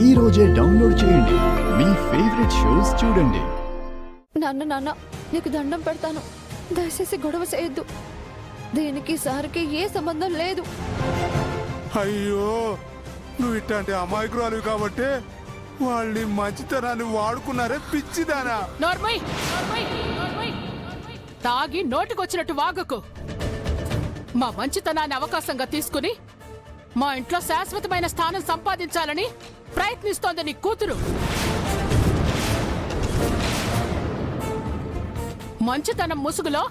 ఈ రోజే డౌన్లోడ్ చేయండి. మీ ఫేవరెట్ షోస్ చూడండి. నాన్న నీకు దండం పెడతాను, దయచేసి గొడవ చేయొద్దు. దీనికి సార్కి ఏ సంబంధం లేదు. అయ్యో, నువ్వు ఇట్లాంటి అమాయకురాలు కాబట్టి వాళ్ళని మంచితనాన్ని వాడుకున్నారే పిచ్చిదానా. తాగి నోటికొచ్చినట్టు వాగకు. మా మంచితనాన్ని అవకాశంగా తీసుకుని మా ఇంట్లో శాశ్వతమైన స్థానం సంపాదించాలని ప్రయత్నిస్తోంది నీ కూతురు. మంచితనం ముసుగులో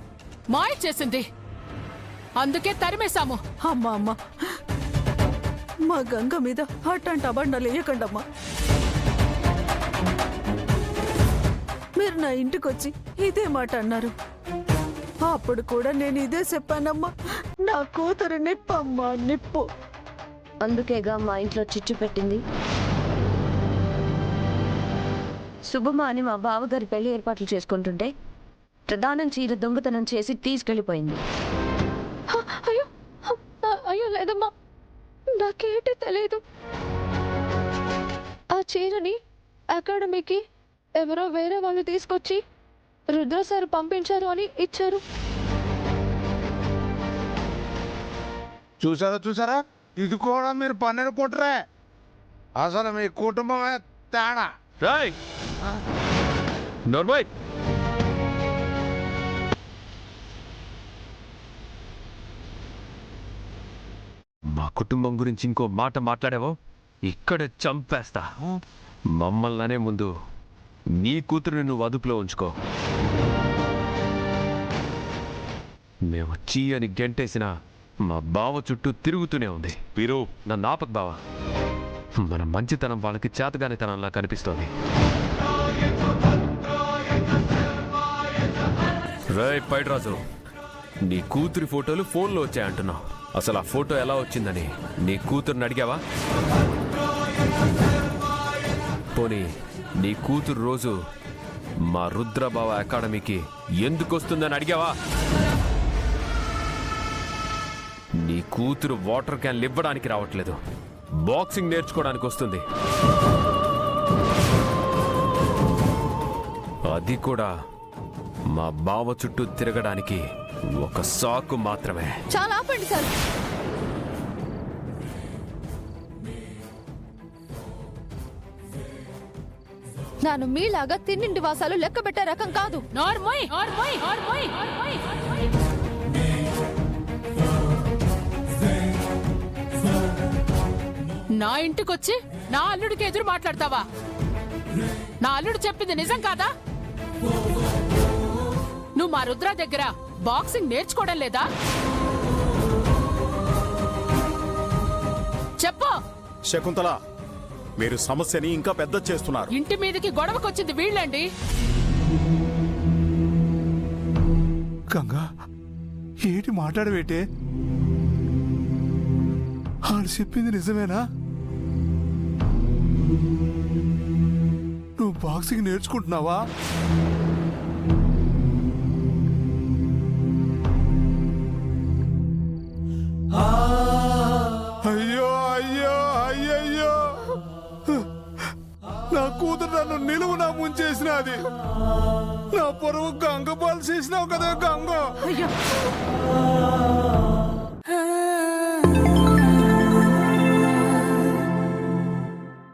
మాయ చేసింది, అందుకే తరిమేశాము. అమ్మా మా గంగ మీద అట్లాంటి అబండాలు వేయకండమ్మా. మీరు నా ఇంటికొచ్చి ఇదే మాట అన్నారు. అప్పుడు కూడా నేను ఇదే చెప్పానమ్మా, నా కూతురు నిప్పమ్మా నిప్పు. అందుకేగా మా ఇంట్లో చిచ్చు పెట్టింది. శుభమా అని మా బావగారి పెళ్లి ఏర్పాట్లు చేసుకుంటుంటే ప్రధానం చీర దొంగతనం చేసి తీసుకెళ్లిపోయింది. అయ్యో లేదమ్మా, నాకేంటి తెలియదు. ఆ చీరని అకాడమీకి ఎవరో వేరే వాళ్ళు తీసుకొచ్చి రుద్ర సార్ పంపించారు అని ఇచ్చారు. చూసారా, ఇది కూడా మీరు పన్నెండు కుట్రే. అసలు మీ కుటుంబమే తేడా. మా కుటుంబం గురించి ఇంకో మాట మాట్లాడావో ఇక్కడ చంపేస్తా. మమ్మల్నే ముందు నీ కూతురు నువ్వు అదుపులో ఉంచుకో. మేము చీ అని గెంటేసిన మా బావ చుట్టూ తిరుగుతూనే ఉంది. వీరు నన్ను ఆపక బావ, మన మంచితనం వాళ్ళకి చేతగానితనంలా కనిపిస్తోంది. రేయ్ పైడ్రాజు, నీ కూతురి ఫోటోలు ఫోన్లో వచ్చాయంటున్నావు. అసలు ఆ ఫోటో ఎలా వచ్చిందని నీ కూతురుని అడిగావా? పోనీ నీ కూతురు రోజు మా రుద్రబావ అకాడమీకి ఎందుకు వస్తుందని అడిగావా? నీ కూతురు వాటర్ క్యాన్లు ఇవ్వడానికి రావట్లేదు, బాక్సింగ్ నేర్చుకోవడానికి వస్తుంది. అది కూడా మా బావ చుట్టూ తిరగడానికి ఒక సాకు మాత్రమే. చాలా ఆపండి సార్. నాను మీలాగా తిన్నింటి వాసాలు లెక్క పెట్టే రకం కాదు. నా ఇంటికొచ్చి నా అల్లుడికి ఎదురు మాట్లాడతావా? నా అల్లుడు చెప్పింది నిజం కాదా? నువ్వు మా రుద్ర దగ్గర బాక్సింగ్ నేర్చుకోవడం లేదా? చెప్పు. శకుంతల, మీరు సమస్యని ఇంకా పెద్ద చేస్తున్నారు. ఇంటి మీదకి గొడవకొచ్చింది వీళ్ళండి. గంగా, ఏంటి మాట్లాడవేటే? వాళ్ళు చెప్పింది నిజమేనా? నువ్వు బాక్సింగ్ నేర్చుకుంటున్నావా? అయ్యో అయ్యో అయ్యయ్యో, నా కూతురు నన్ను నిలువునా ముంచేసినది. నా పొరుగు గంగ పాలు చేసినావు కదా గంగ. అయ్యో